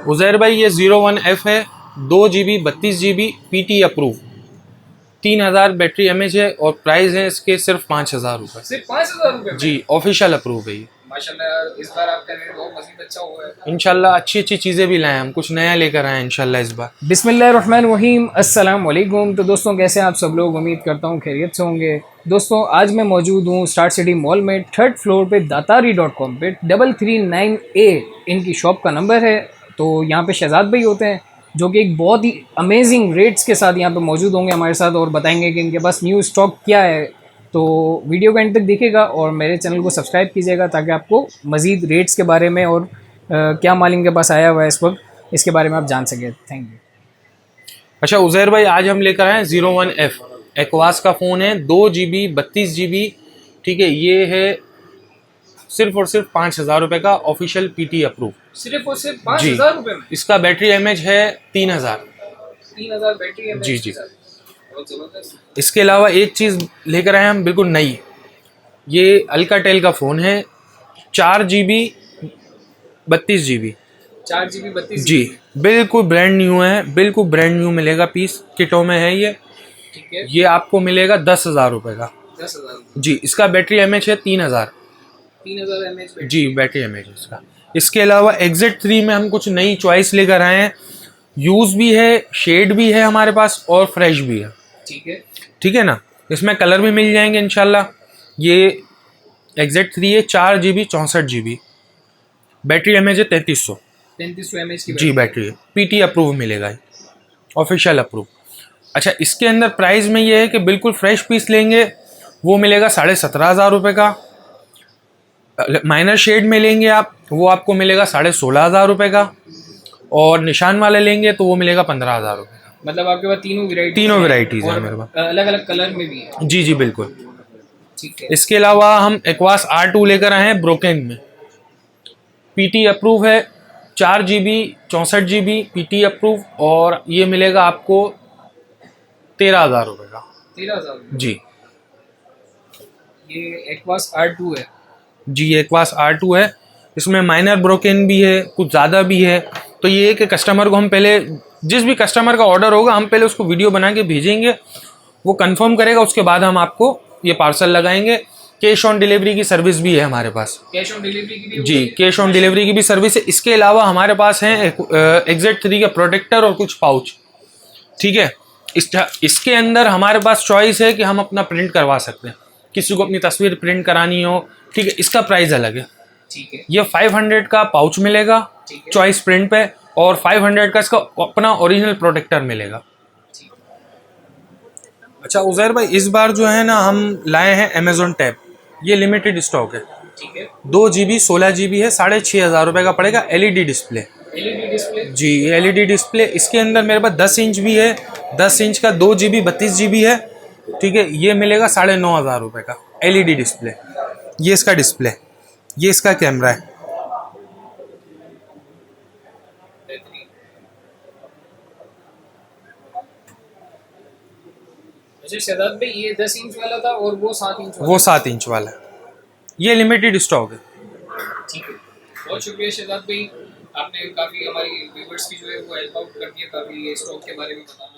उज़ैर भाई ये 01F है, 2 GB 32 GB PT approve, 3000 battery M H है और प्राइस है इसके सिर्फ 5000 रुपये। सिर्फ 5000 रुपये जी, ऑफिशियल अप्रूव है ये। माशाल्लाह इस बार आपका रेट बहुत मजीद अच्छा हुआ है। इंशाल्लाह अच्छी अच्छी चीज़ें भी लाएं, हम कुछ नया लेकर आए इंशाल्लाह इस बार। बिस्मिल्लाहिर्रहमानिर्रहीम, अस्सलाम वालेकुम। तो दोस्तों कैसे हैं आप सब लोग, उम्मीद करता हूँ खैरियत से होंगे। दोस्तों आज मैं मौजूद हूँ स्टार सिटी मॉल में 3rd फ्लोर पे दातारी.com पे 339A इनकी शॉप का नंबर है। तो यहाँ पे शहजाद भाई होते हैं जो कि एक बहुत ही अमेजिंग रेट्स के साथ यहाँ पे मौजूद होंगे हमारे साथ और बताएंगे कि इनके पास न्यू स्टॉक क्या है। तो वीडियो को एंड तक देखिएगा और मेरे चैनल को सब्सक्राइब कीजिएगा ताकि आपको मज़ीद रेट्स के बारे में और क्या माल इनके पास आया हुआ है इस वक्त, इसके बारे में आप जान सकें। Thank you. अच्छा उज़ैर भाई, आज हम लेकर आए 01F एक्वास का फ़ोन है, 2 GB 32 GB। ठीक है, ये है सिर्फ और सिर्फ 5000 रुपये का, ऑफिशियल PT अप्रूव। सिर्फ और सिर्फ 5000 रुपये में इसका बैटरी एमएच है 3000 बैटरी है। जी जी। इसके अलावा एक चीज़ लेकर आए हम बिल्कुल नई, ये अल्काटेल का फ़ोन है, 4 GB 32 GB। 4 GB 32 जी, बिल्कुल ब्रांड न्यू है, बिल्कुल ब्रांड न्यू मिलेगा, पीस किटों में है ये। ठीक है, ये आपको मिलेगा 10,000 रुपये का। 10,000 जी, इसका बैटरी एमएच है 3000 mAh जी, बैटरी एमएच इसका। इसके अलावा एग्जिट 3 में हम कुछ नई चॉइस लेकर आए हैं, यूज़ भी है, शेड भी है हमारे पास और फ्रेश भी है। ठीक है, ठीक है ना, इसमें कलर भी मिल जाएंगे इंशाल्लाह। ये एग्जिट 3 है, 4 GB 64 GB, बैटरी एमएच है 3300 mAh की जी बैटरी है, PT अप्रूव मिलेगा, ऑफिशियल अप्रूव। अच्छा, इसके अंदर प्राइस में ये है कि बिल्कुल फ्रेश पीस लेंगे वो मिलेगा 17,500 रुपये का, माइनर शेड में लेंगे आप वो आपको मिलेगा 16,500 रुपये का, और निशान वाले लेंगे तो वो मिलेगा 15,000 रुपये का। मतलब आपके पास तीनों वेराइटीज़ है मेरे पास, अलग अलग कलर में भी है। जी जी बिल्कुल। ठीक है, इसके अलावा हम एक्वास R2 लेकर आए हैं ब्रोकेन में, PT अप्रूव है, 4 GB 64 GB PT अप्रूव, और ये मिलेगा आपको 13,000 रुपये का। 13,000 जी ये एक्वास R2 है। जी, एक्वास R2 है, इसमें माइनर ब्रोकन भी है, कुछ ज़्यादा भी है। तो ये है कि कस्टमर को हम पहले, जिस भी कस्टमर का ऑर्डर होगा हम पहले उसको वीडियो बना के भेजेंगे, वो कंफर्म करेगा, उसके बाद हम आपको ये पार्सल लगाएंगे। कैश ऑन डिलीवरी की सर्विस भी है हमारे पास। कैश ऑन डिलीवरी की भी जी, कैश ऑन डिलीवरी की भी सर्विस है। इसके अलावा हमारे पास है एग्जिट 3 का प्रोटेक्टर और कुछ पाउच। ठीक है, इसके अंदर हमारे पास चॉइस है कि हम अपना प्रिंट करवा सकते हैं, किसी को अपनी तस्वीर प्रिंट करानी हो। ठीक है, इसका प्राइस अलग है। ठीक है, ये 500 का पाउच मिलेगा चॉइस प्रिंट पे, और 500 का इसका अपना ओरिजिनल प्रोटेक्टर मिलेगा। अच्छा उज़ैर भाई, इस बार जो है ना हम लाए हैं अमेजोन टैब, ये लिमिटेड स्टॉक है। ठीक है, 2 GB 16 GB है, 6,500 रुपये का पड़ेगा। LED डिस्प्ले, LED डिस्प्ले जी LED डिस्प्ले। इसके अंदर मेरे पास 10 इंच भी है, 10 इंच का 2 GB 32 GB है। ठीक है, ये मिलेगा 9,500 रुपये का LED डिस्प्ले। ये इसका डिस्प्ले, ये इसका कैमरा है। अच्छा शहजाद भाई, ये 10 इंच वाला था और वो 7 इंच वाला। वो 7 इंच वाला है, ये लिमिटेड स्टॉक है। ठीक है, बहुत शुक्रिया शहजाद भाई, आपने काफ़ी हमारी व्यूवर्स की जो है वो हेल्प आउट कर दिया, काफ़ी ये स्टॉक के बारे में बताना।